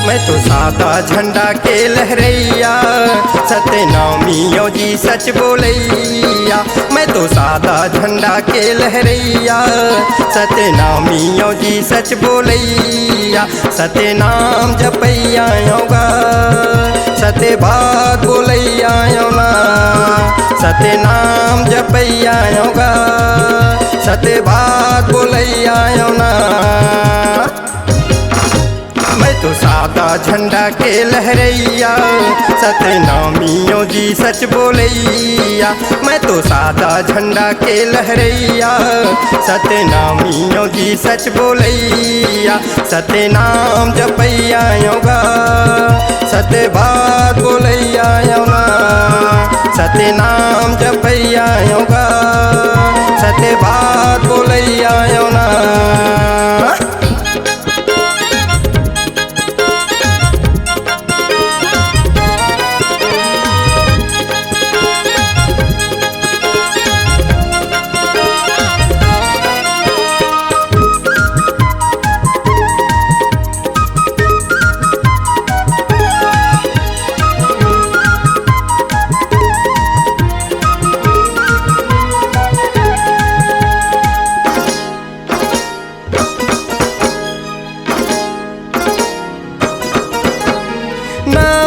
मैं तो सादा झंडा के लहरैया, सत्यनामियों जी सच बोलैया। मैं तो सादा झंडा के लहरैया, सत्यनामियों जी सच बोलैया। सत्यनाम जपैया योगा, सत्य बात बोलैया योना। सत्यनाम जपैया योगा, सत्य बात बोलैया योना। मैं तो सादा झंडा के लहरैया, सत्यनामियों जी सच बोलैया। मैं तो सादा झंडा के लहरैया, सत्यनामियों जी सच बोलैया। सत्यनाम जपैया योगा, सत्य बात बोलैया योना। सत्यनाम जपैया योगा, सत्य बात बोलैया योना।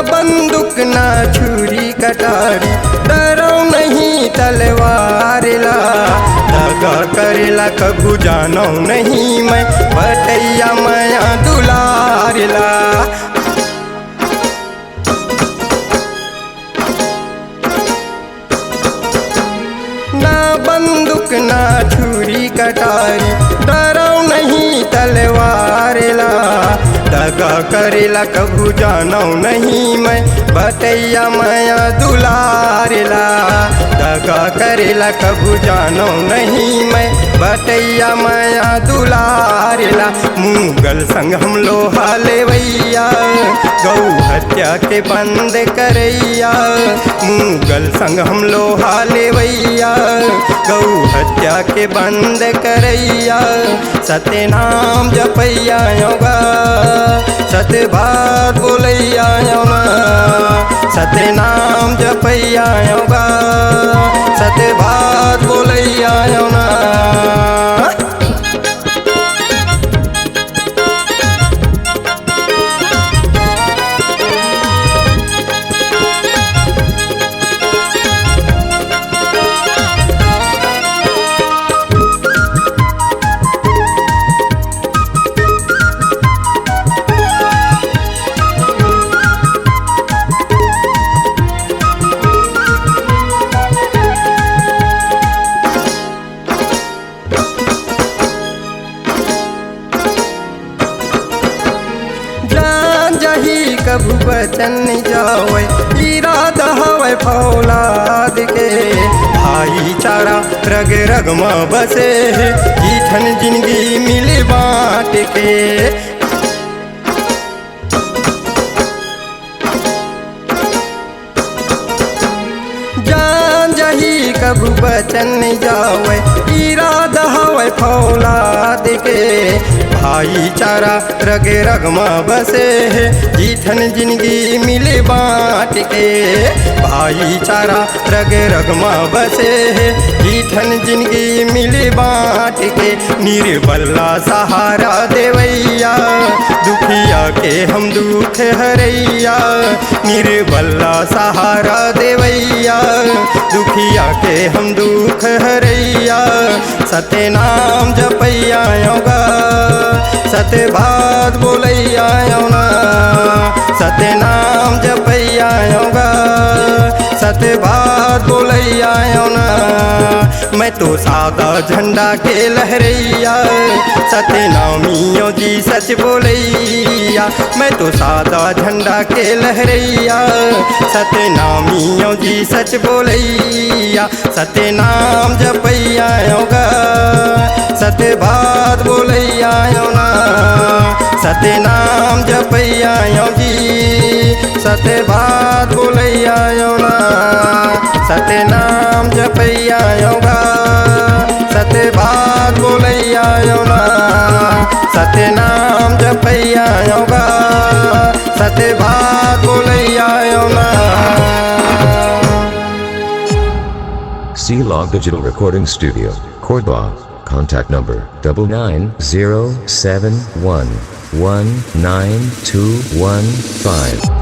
बंदूक ना छुरी कटारी, डरो नहीं तलवार ला। दगा करेला कभू जानो नहीं मैं, बटैया माया दुलार ला। ना बंदूक ना छुरी कटारी, डरो नहीं तलवार ला। दगा करेला कभू जानो नहीं मैं, बटैया माया दुलारेला। दगा करेला कभू जानो नहीं मैं, बटैया माया दुलारेला। मुगल संग हम लोहा लेवैया, गौ हत्या के बंद करैया। मुगल संग हम लोहा लेवैया, गौ हत्या के बंद करैया। सत्यनाम जपैया योगा, सत्य बात बोलैया योना। सत्यनाम जपैया योगा, सत्य बात बोलैया योना। कभू बचन जावे, इरादा हवे फौलाद के। भाईचारा रग रग में बसे, जीठन जिंदगी मिले बाँट के। जान जही कभू बचन जावे, इरादा हवे फौलाद के। भाईचारा रग रग में बसे, जीठन जिंदगी मिले बाँट के। भाईचारा रग रग में बसे, जीठन जिंदगी मिले बाँट के। निर्बला सहारा देवैया, दुखिया के हम दुख हरैया। निर्बला सहारा देवैया, दुखिया के हम दुख हरैया। सत्यनाम जपैया योगा, सत्य बात बोलैया योना। सत्यनाम जपैया योगा, सत्य बात बोलैया योना। मैं तो सादा झंडा के लहरैया, सत्यनामियों जी सच बोलैया। मैं तो सादा झंडा के लहरैया, सत्यनामियों जी सच बोलैया। सत्यनाम जपैया योगा, सत्य बात बोलैया योना। सत्यनाम जपैया योगी, सत्य बात बोलैया योना। सत्यनाम जपैया योगा, सत्य बात बोलैया योना। सत्यनाम जपैया आऊँगा सत्य बात बोलैया आऊँगा। C-Log Digital Recording Studio, Cordoba. Contact number 9907119215.